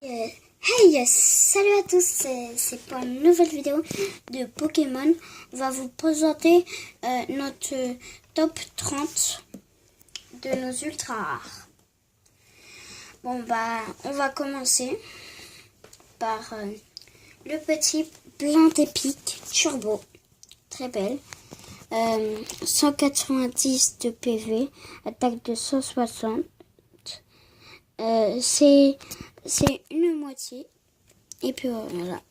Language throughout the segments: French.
Hey, salut à tous, c'est pour une nouvelle vidéo de Pokémon. On va vous présenter notre top 30 de nos ultra rares. Bon bah, on va commencer par le petit Plante épique turbo, très belle. 190 de PV, attaque de 160. C'est une moitié. Et puis voilà.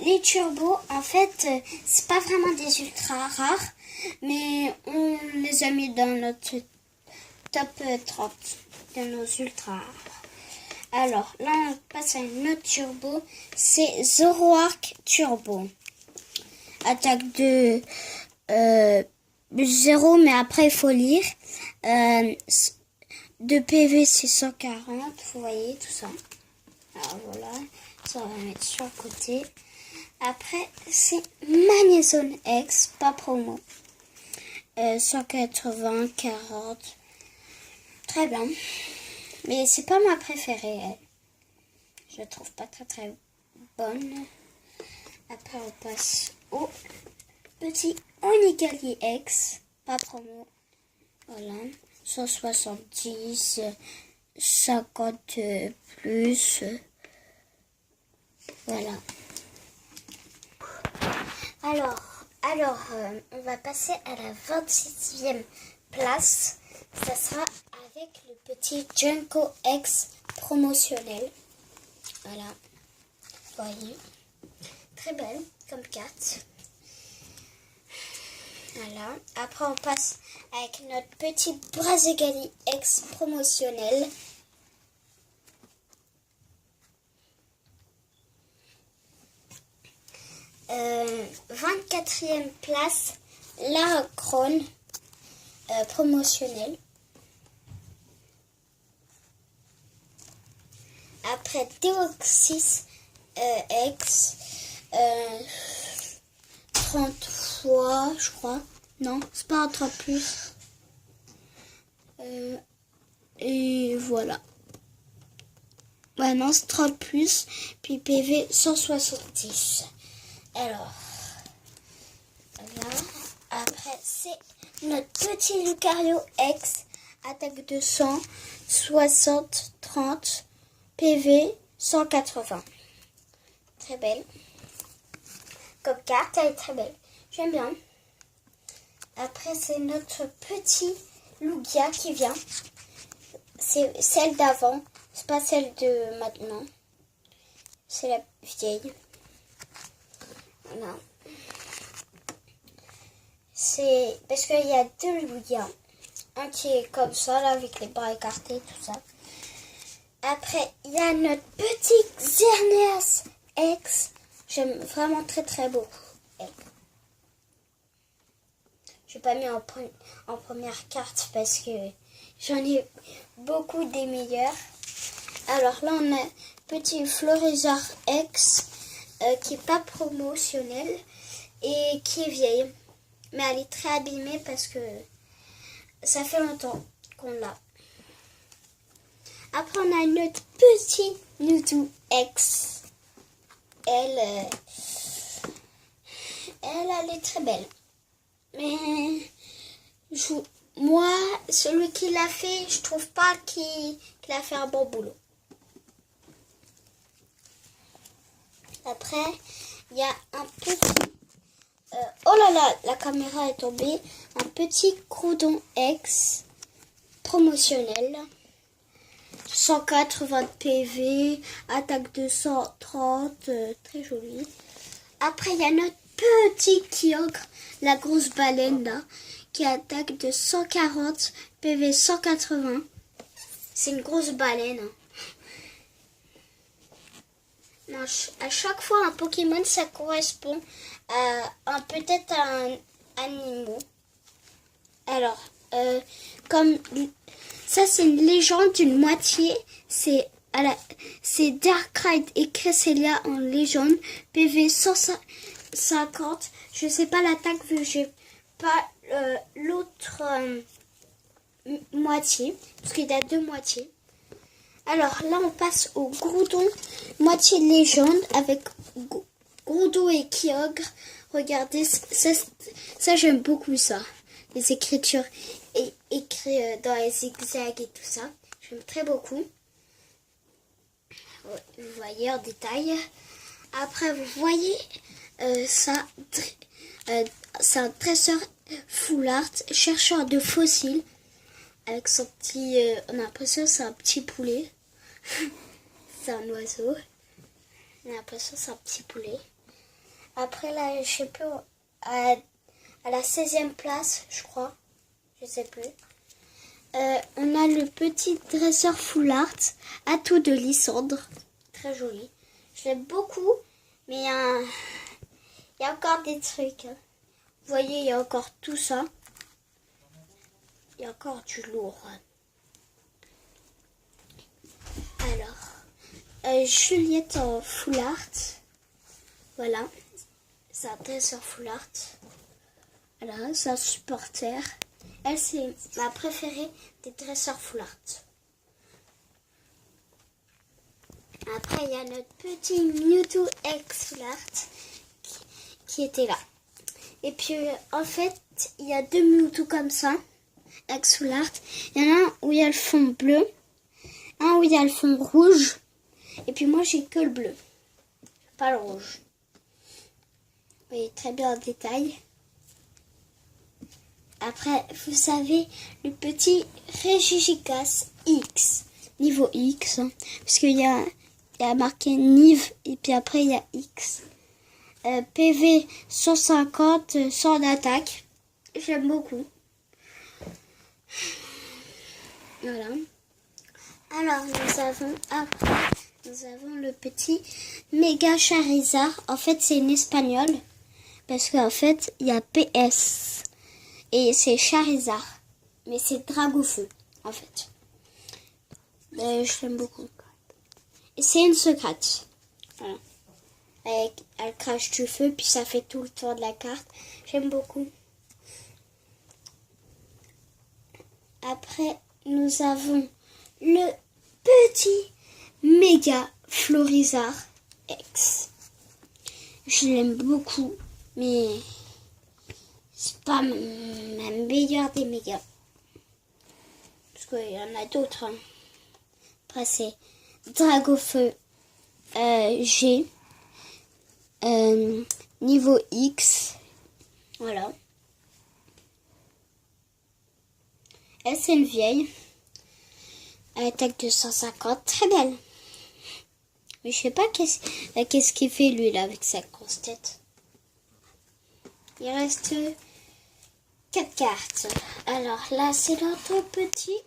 Les turbos, en fait, c'est pas vraiment des ultra rares, mais on les a mis dans notre top 30 de nos ultra rares. Alors, là, on passe à une autre turbo, c'est Zoroark Turbo. Attaque de 0, mais après, il faut lire. De PV, c'est 140, vous voyez tout ça. Alors voilà, ça on va mettre sur le côté. Après, c'est Magnézone X, pas promo. 180, 40. Très bien. Mais c'est pas ma préférée, elle. Je la trouve pas très bonne. Après, on passe au petit Onigalier X, pas promo. Voilà. 170, 50 plus. Voilà. Alors, on va passer à la 26e place. Ça sera avec le petit Junko X promotionnel. Voilà. Vous voyez. Très belle comme carte. Voilà. Après, on passe avec notre petit Brazigali X promotionnel. Euh, 24e place, Laracrone promotionnel. Après, Deoxys X 30 fois, je crois. Non, c'est pas un 30 plus. Et voilà. Ouais, non, c'est 30 plus. Puis PV 170. Alors, voilà. Après, c'est notre petit Lucario X. Attaque de 100, 60, 30. PV 180. Très belle. Comme carte, elle est très belle. J'aime bien. Après, c'est notre petit Lugia qui vient. C'est celle d'avant. C'est pas celle de maintenant. C'est la vieille. Voilà. C'est parce qu'il y a deux Lugia. Un qui est comme ça, là, avec les bras écartés, tout ça. Après, il y a notre petit Xerneas X. J'aime vraiment très beau. Je n'ai pas mis en première carte parce que j'en ai beaucoup des meilleurs. Alors là, on a petit Florizard X qui n'est pas promotionnel et qui est vieille. Mais elle est très abîmée parce que ça fait longtemps qu'on l'a. Après, on a notre petit Mewtwo X. Elle est très belle. Mais moi, celui qui l'a fait, je trouve pas qu'il a fait un bon boulot. Après, il y a un petit... oh là là, la caméra est tombée. Un petit Groudon X promotionnel. 180 PV, attaque de 130, très joli. Après, il y a notre petit Kyogre, la grosse baleine là, qui attaque de 140, PV 180. C'est une grosse baleine. Non, à chaque fois, un Pokémon, ça correspond à peut-être un animal. Alors, comme ça, c'est une légende d'une moitié. C'est Darkrai et Cresselia en légende. PV 150. Je sais pas l'attaque vu que j'ai pas l'autre moitié. Parce qu'il y a deux moitiés. Alors là, on passe au Groudon moitié légende avec Groudon et Kyogre. Regardez, ça j'aime beaucoup ça. Les écritures écrites dans les zigzags et tout ça. J'aime très beaucoup. Vous voyez en détail. Après, vous voyez ça. C'est un dresseur full art, chercheur de fossiles. Avec son petit... on a l'impression que c'est un petit poulet. C'est un oiseau. On a l'impression que c'est un petit poulet. Après, là, je sais plus... À la 16e place, je crois. Je sais plus. On a le petit dresseur full art. Atout de Lysandre. Très joli. Je l'aime beaucoup. Mais il y a encore des trucs. Hein. Vous voyez, il y a encore tout ça. Il y a encore du lourd. Alors, Juliette en full art. Voilà. C'est un dresseur full art. Voilà, c'est un supporter. Elle, c'est ma préférée des dresseurs full art. Après, il y a notre petit Mewtwo X full art qui était là. Et puis, en fait, il y a 2 Mewtwo comme ça. X full art. Il y en a un où il y a le fond bleu. Un où il y a le fond rouge. Et puis moi, j'ai que le bleu. Pas le rouge. Vous voyez très bien en détail. Après, vous savez, le petit Regigigas X. Niveau X. Hein, parce qu'il y a marqué Nive. Et puis après, il y a X. PV 150, 100 d'attaque. J'aime beaucoup. Voilà. Alors, nous avons le petit Méga Charizard. En fait, c'est une espagnole. Parce qu'en fait, il y a PS. Et c'est Charizard. Mais c'est Dragofeu, en fait. Je l'aime beaucoup. Et c'est une secrète. Voilà. Elle crache du feu, puis ça fait tout le tour de la carte. J'aime beaucoup. Après, nous avons le petit Méga Florizard X. Je l'aime beaucoup, mais c'est pas ma meilleure des mégas. Parce qu'il y en a d'autres. Hein. Après, c'est Dragofeu G. Niveau X. Voilà. Elle, c'est une vieille. Elle attaque de 150. Très belle. Mais je sais pas qu'est-ce qu'il fait lui là avec sa grosse tête. Il reste 4 cartes. Alors là, c'est notre petit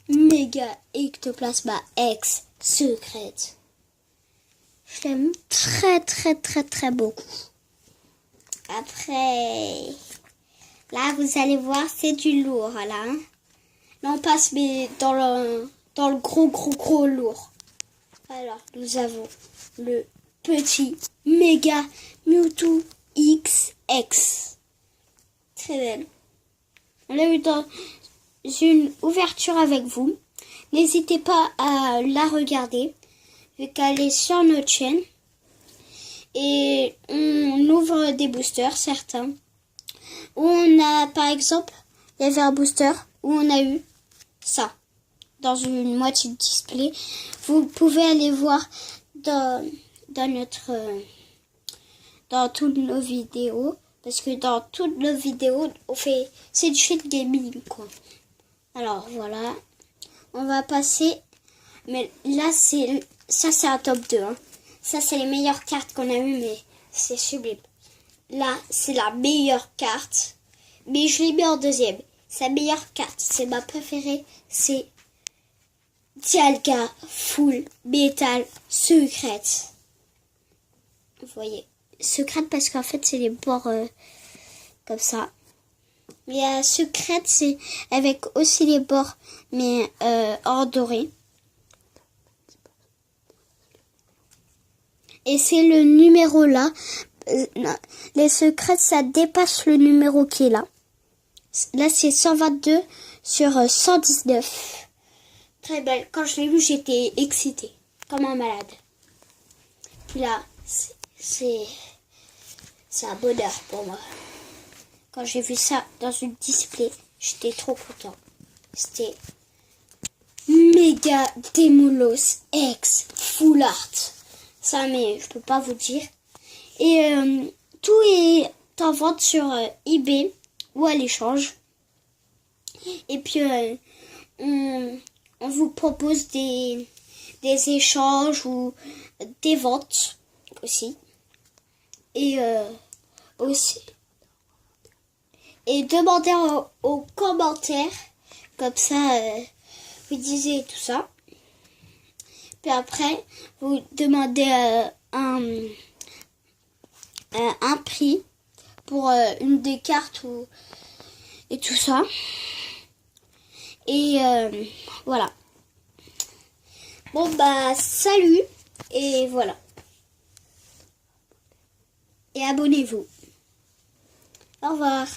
Méga Ectoplasma X secrète. Je l'aime très beaucoup. Après, là vous allez voir, c'est du lourd là. Hein. Là on passe mais dans le gros lourd. Alors nous avons le petit Méga Mewtwo XX. Très belle. On l'a eu dans une ouverture avec vous. N'hésitez pas à la regarder vu qu'elle est sur notre chaîne. Et on ouvre des boosters, certains. Où on a, par exemple, il y avait un booster où on a eu ça. Dans une moitié de display. Vous pouvez aller voir dans toutes nos vidéos. Parce que dans toutes nos vidéos, c'est du shit gaming, quoi. Alors, voilà. On va passer. Mais là, ça, c'est un top 2. Hein. Ça, c'est les meilleures cartes qu'on a eues, mais c'est sublime. Là, c'est la meilleure carte. Mais je l'ai mis en deuxième. Sa meilleure carte, c'est ma préférée. C'est Dialga Full Metal Secrète. Vous voyez. Secrète parce qu'en fait, c'est les bords comme ça. Mais secrète, c'est avec aussi les bords, mais or doré. Et c'est le numéro là. Les secrètes, ça dépasse le numéro qui est là. Là, c'est 122 sur 119. très belle. Quand je l'ai vue, j'étais excitée, comme un malade. Puis là, c'est un bonheur pour moi. Quand j'ai vu ça dans une display, j'étais trop content. C'était Mega Demolos X Full Art. Ça, mais je peux pas vous dire. Et tout est en vente sur eBay ou à l'échange. Et puis, on vous propose des échanges ou des ventes aussi. Et aussi. Et demandez aux commentaires. Comme ça, vous disiez tout ça. Puis après, vous demandez un prix pour une des cartes et tout ça. Et voilà. Bon bah salut et voilà. Et abonnez-vous. Au revoir.